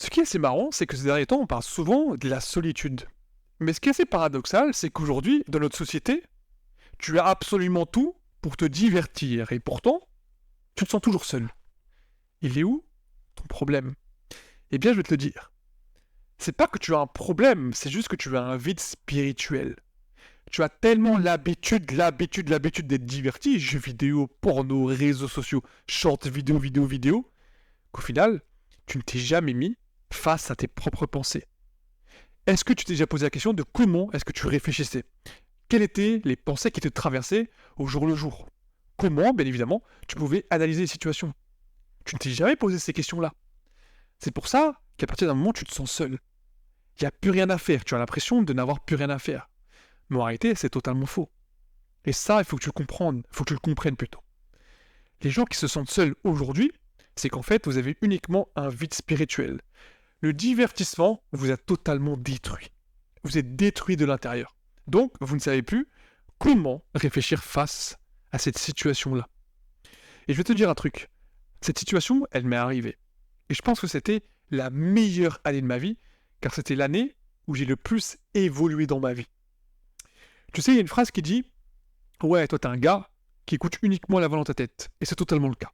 Ce qui est assez marrant, c'est que ces derniers temps, on parle souvent de la solitude. Mais ce qui est assez paradoxal, c'est qu'aujourd'hui, dans notre société, tu as absolument tout pour te divertir. Et pourtant, tu te sens toujours seul. Il est où ton problème? Eh bien, je vais te le dire. C'est pas que tu as un problème, c'est juste que tu as un vide spirituel. Tu as tellement l'habitude d'être diverti, jeux vidéo, porno, réseaux sociaux, short vidéo, qu'au final, tu ne t'es jamais mis face à tes propres pensées. Est-ce que tu t'es déjà posé la question de comment est-ce que tu réfléchissais? Quelles étaient les pensées qui te traversaient au jour le jour? Comment, bien évidemment, tu pouvais analyser les situations? Tu ne t'es jamais posé ces questions-là. C'est pour ça qu'à partir d'un moment, tu te sens seul. Il n'y a plus rien à faire, tu as l'impression de n'avoir plus rien à faire. Mais en réalité, c'est totalement faux. Et ça, il faut que tu le comprennes, il faut que tu le comprennes plutôt. Les gens qui se sentent seuls aujourd'hui, c'est qu'en fait, vous avez uniquement un vide spirituel. Le divertissement vous a totalement détruit. Vous êtes détruit de l'intérieur. Donc, vous ne savez plus comment réfléchir face à cette situation-là. Et je vais te dire un truc. Cette situation, elle m'est arrivée. Et je pense que c'était la meilleure année de ma vie, car c'était l'année où j'ai le plus évolué dans ma vie. Tu sais, il y a une phrase qui dit « Ouais, toi t'es un gars qui écoute uniquement la voix dans ta tête. » Et c'est totalement le cas.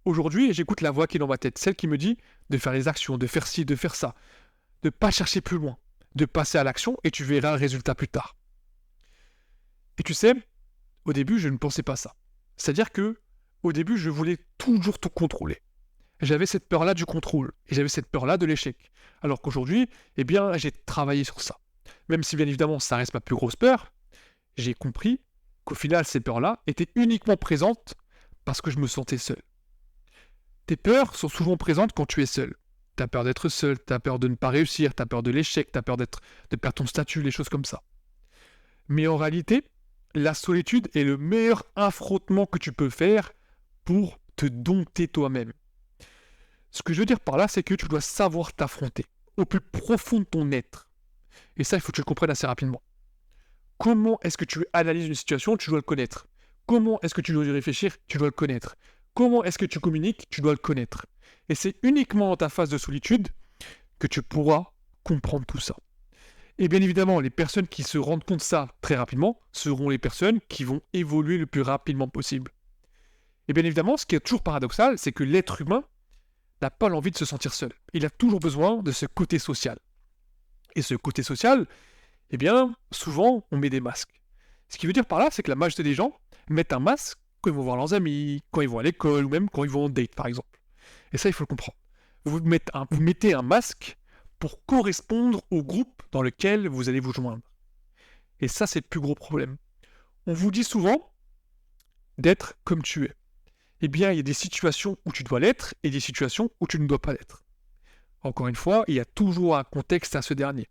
Aujourd'hui, j'écoute la voix qui est dans ma tête, celle qui me dit de faire les actions, de faire ci, de faire ça, de pas chercher plus loin, de passer à l'action et tu verras le résultat plus tard. Et tu sais, au début, je ne pensais pas ça. C'est-à-dire que, au début, je voulais toujours tout contrôler. J'avais cette peur-là du contrôle, et j'avais cette peur-là de l'échec. Alors qu'aujourd'hui, eh bien, j'ai travaillé sur ça. Même si, bien évidemment, ça reste ma plus grosse peur, j'ai compris qu'au final, ces peurs-là étaient uniquement présentes parce que je me sentais seul. Tes peurs sont souvent présentes quand tu es seul. T'as peur d'être seul, t'as peur de ne pas réussir, t'as peur de l'échec, t'as peur de perdre ton statut, les choses comme ça. Mais en réalité, la solitude est le meilleur affrontement que tu peux faire pour te dompter toi-même. Ce que je veux dire par là, c'est que tu dois savoir t'affronter au plus profond de ton être. Et ça, il faut que tu le comprennes assez rapidement. Comment est-ce que tu analyses une situation? Tu dois le connaître. Comment est-ce que tu dois y réfléchir? Tu dois le connaître. Comment est-ce que tu communiques? Tu dois le connaître. Et c'est uniquement dans ta phase de solitude que tu pourras comprendre tout ça. Et bien évidemment, les personnes qui se rendent compte de ça très rapidement seront les personnes qui vont évoluer le plus rapidement possible. Et bien évidemment, ce qui est toujours paradoxal, c'est que l'être humain n'a pas l'envie de se sentir seul. Il a toujours besoin de ce côté social. Et ce côté social, eh bien, souvent, on met des masques. Ce qui veut dire par là, c'est que la majorité des gens mettent un masque quand ils vont voir leurs amis, quand ils vont à l'école, ou même quand ils vont en date, par exemple. Et ça, il faut le comprendre. Vous mettez un masque pour correspondre au groupe dans lequel vous allez vous joindre. Et ça, c'est le plus gros problème. On vous dit souvent d'être comme tu es. Eh bien, il y a des situations où tu dois l'être et des situations où tu ne dois pas l'être. Encore une fois, il y a toujours un contexte à ce dernier.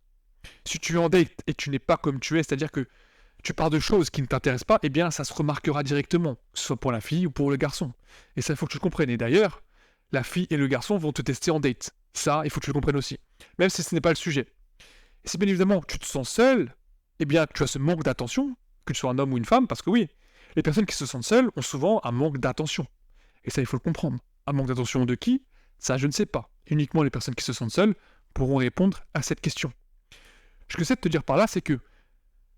Si tu es en date et tu n'es pas comme tu es, c'est-à-dire que tu parles de choses qui ne t'intéressent pas, eh bien, ça se remarquera directement, que ce soit pour la fille ou pour le garçon. Et ça, il faut que tu le comprennes. Et d'ailleurs, la fille et le garçon vont te tester en date. Ça, il faut que tu le comprennes aussi. Même si ce n'est pas le sujet. Et si bien évidemment tu te sens seul, eh bien, tu as ce manque d'attention, que tu sois un homme ou une femme, parce que oui, les personnes qui se sentent seules ont souvent un manque d'attention. Et ça, il faut le comprendre. Un manque d'attention de qui? Ça, je ne sais pas. Uniquement les personnes qui se sentent seules pourront répondre à cette question. Ce que j'essaie de te dire par là, c'est que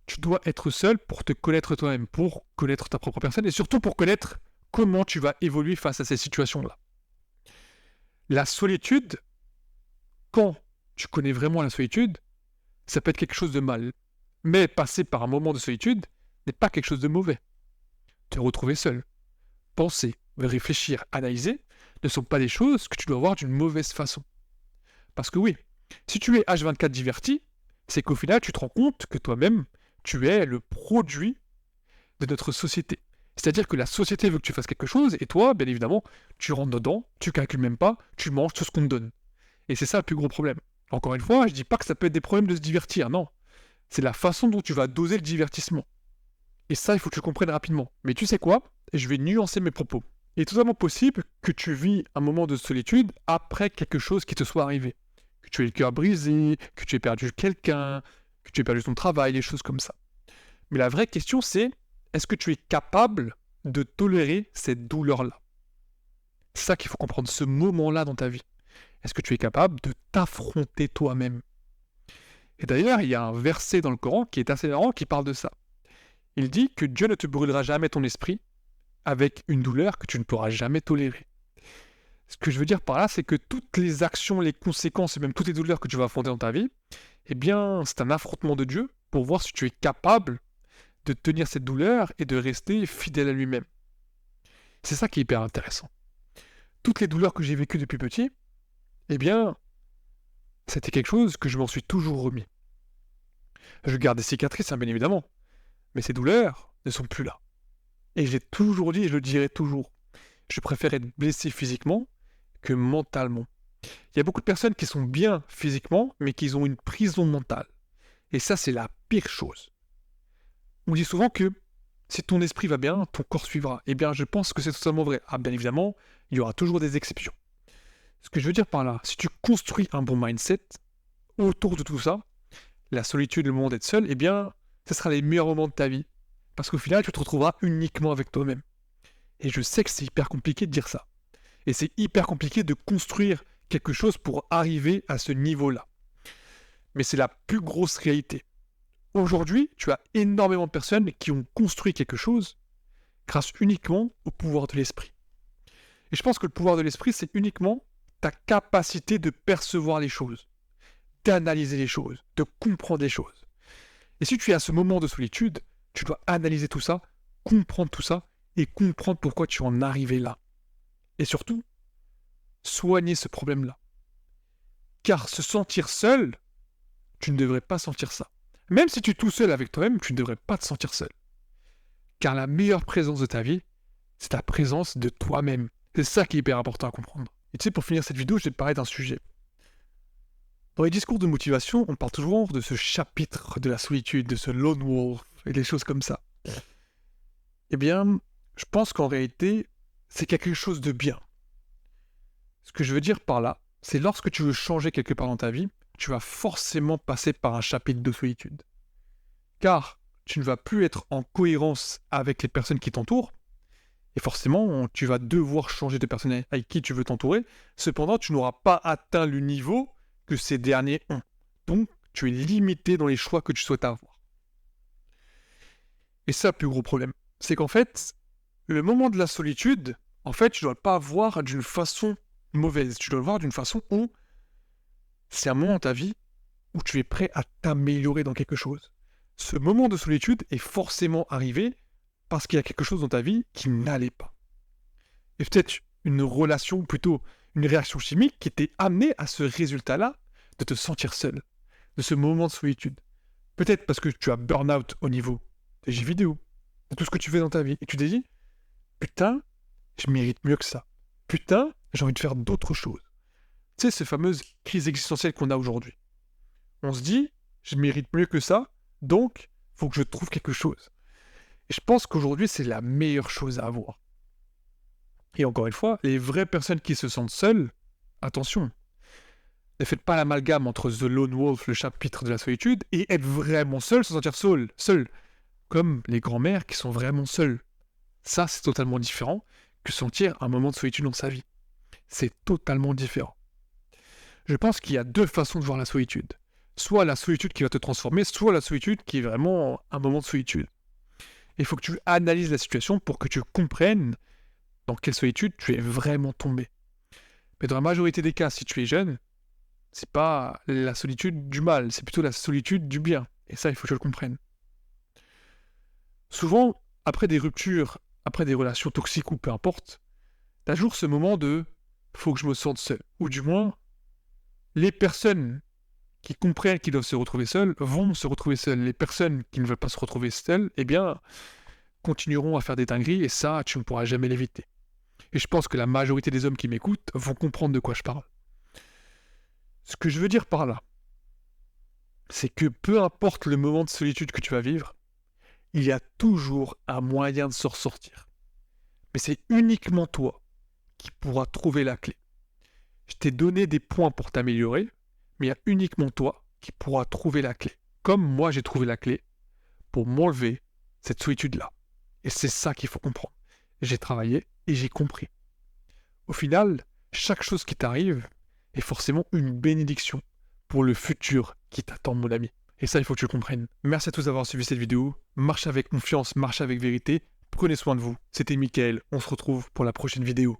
tu dois être seul pour te connaître toi-même, pour connaître ta propre personne et surtout pour connaître comment tu vas évoluer face à ces situations-là. La solitude, quand tu connais vraiment la solitude, ça peut être quelque chose de mal. Mais passer par un moment de solitude n'est pas quelque chose de mauvais. Te retrouver seul, penser, réfléchir, analyser, ne sont pas des choses que tu dois voir d'une mauvaise façon. Parce que oui, si tu es H24 diverti, c'est qu'au final, tu te rends compte que toi-même, tu es le produit de notre société. C'est-à-dire que la société veut que tu fasses quelque chose, et toi, bien évidemment, tu rentres dedans, tu calcules même pas, tu manges tout ce qu'on te donne. Et c'est ça le plus gros problème. Encore une fois, je dis pas que ça peut être des problèmes de se divertir, non. C'est la façon dont tu vas doser le divertissement. Et ça, il faut que tu le comprennes rapidement. Mais tu sais quoi? Je vais nuancer mes propos. Il est totalement possible que tu vis un moment de solitude après quelque chose qui te soit arrivé. Que tu aies le cœur brisé, que tu aies perdu quelqu'un, que tu aies perdu ton travail, des choses comme ça. Mais la vraie question, c'est est-ce que tu es capable de tolérer cette douleur-là? C'est ça qu'il faut comprendre, ce moment-là dans ta vie. Est-ce que tu es capable de t'affronter toi-même? Et d'ailleurs, il y a un verset dans le Coran qui est assez marrant qui parle de ça. Il dit que Dieu ne te brûlera jamais ton esprit avec une douleur que tu ne pourras jamais tolérer. Ce que je veux dire par là, c'est que toutes les actions, les conséquences et même toutes les douleurs que tu vas affronter dans ta vie, eh bien, c'est un affrontement de Dieu pour voir si tu es capable de tenir cette douleur et de rester fidèle à lui-même. C'est ça qui est hyper intéressant. Toutes les douleurs que j'ai vécues depuis petit, eh bien, c'était quelque chose que je m'en suis toujours remis. Je garde des cicatrices, hein, bien évidemment, mais ces douleurs ne sont plus là. Et j'ai toujours dit, et je le dirai toujours, je préfère être blessé physiquement que mentalement. Il y a beaucoup de personnes qui sont bien physiquement, mais qui ont une prison mentale. Et ça, c'est la pire chose. On dit souvent que si ton esprit va bien, ton corps suivra. Eh bien, je pense que c'est totalement vrai. Ah, bien évidemment, il y aura toujours des exceptions. Ce que je veux dire par là, si tu construis un bon mindset autour de tout ça, la solitude, le moment d'être seul, eh bien, ce sera les meilleurs moments de ta vie. Parce qu'au final, tu te retrouveras uniquement avec toi-même. Et je sais que c'est hyper compliqué de dire ça. Et c'est hyper compliqué de construire quelque chose pour arriver à ce niveau-là. Mais c'est la plus grosse réalité. Aujourd'hui, tu as énormément de personnes qui ont construit quelque chose grâce uniquement au pouvoir de l'esprit. Et je pense que le pouvoir de l'esprit, c'est uniquement ta capacité de percevoir les choses, d'analyser les choses, de comprendre les choses. Et si tu es à ce moment de solitude, tu dois analyser tout ça, comprendre tout ça, et comprendre pourquoi tu en es arrivé là. Et surtout, soigner ce problème-là. Car se sentir seul, tu ne devrais pas sentir ça. Même si tu es tout seul avec toi-même, tu ne devrais pas te sentir seul. Car la meilleure présence de ta vie, c'est ta présence de toi-même. C'est ça qui est hyper important à comprendre. Et tu sais, pour finir cette vidéo, je vais te parler d'un sujet. Dans les discours de motivation, on parle toujours de ce chapitre de la solitude, de ce lone wolf, et des choses comme ça. Eh bien, je pense qu'en réalité, c'est quelque chose de bien. Ce que je veux dire par là, c'est lorsque tu veux changer quelque part dans ta vie, tu vas forcément passer par un chapitre de solitude. Car tu ne vas plus être en cohérence avec les personnes qui t'entourent, et forcément, tu vas devoir changer de personne avec qui tu veux t'entourer. Cependant, tu n'auras pas atteint le niveau que ces derniers ont. Donc, tu es limité dans les choix que tu souhaites avoir. Et ça, le plus gros problème, c'est qu'en fait, le moment de la solitude, en fait, tu ne dois pas voir d'une façon mauvaise. Tu dois le voir d'une façon où c'est un moment de ta vie où tu es prêt à t'améliorer dans quelque chose. Ce moment de solitude est forcément arrivé parce qu'il y a quelque chose dans ta vie qui n'allait pas. Et peut-être une relation, plutôt une réaction chimique qui t'est amenée à ce résultat-là de te sentir seul, de ce moment de solitude. Peut-être parce que tu as burn-out au niveau des jeux vidéo, de tout ce que tu fais dans ta vie. Et tu t'es dit, putain, je mérite mieux que ça. Putain, j'ai envie de faire d'autres choses. Tu sais, ces fameuses crises existentielles qu'on a aujourd'hui. On se dit, je mérite mieux que ça, donc, il faut que je trouve quelque chose. Et je pense qu'aujourd'hui, c'est la meilleure chose à avoir. Et encore une fois, les vraies personnes qui se sentent seules, attention, ne faites pas l'amalgame entre The Lone Wolf, le chapitre de la solitude, et être vraiment seul, se sentir seul, comme les grands-mères qui sont vraiment seules. Ça, c'est totalement différent que sentir un moment de solitude dans sa vie. C'est totalement différent. Je pense qu'il y a deux façons de voir la solitude. Soit la solitude qui va te transformer, soit la solitude qui est vraiment un moment de solitude. Il faut que tu analyses la situation pour que tu comprennes dans quelle solitude tu es vraiment tombé. Mais dans la majorité des cas, si tu es jeune, c'est pas la solitude du mal, c'est plutôt la solitude du bien. Et ça, il faut que tu le comprennes. Souvent, après des ruptures, après des relations toxiques ou peu importe, t'as toujours ce moment de « faut que je me sente seul ». Ou du moins, les personnes qui comprennent qu'ils doivent se retrouver seuls vont se retrouver seuls. Les personnes qui ne veulent pas se retrouver seules, eh bien, continueront à faire des dingueries et ça, tu ne pourras jamais l'éviter. Et je pense que la majorité des hommes qui m'écoutent vont comprendre de quoi je parle. Ce que je veux dire par là, c'est que peu importe le moment de solitude que tu vas vivre, il y a toujours un moyen de se ressortir. Mais c'est uniquement toi qui pourras trouver la clé. Je t'ai donné des points pour t'améliorer, mais il y a uniquement toi qui pourras trouver la clé. Comme moi j'ai trouvé la clé pour m'enlever cette solitude-là. Et c'est ça qu'il faut comprendre. J'ai travaillé et j'ai compris. Au final, chaque chose qui t'arrive, est forcément une bénédiction pour le futur qui t'attend, mon ami. Et ça, il faut que tu le comprennes. Merci à tous d'avoir suivi cette vidéo. Marchez avec confiance, marchez avec vérité. Prenez soin de vous. C'était Mickaël. On se retrouve pour la prochaine vidéo.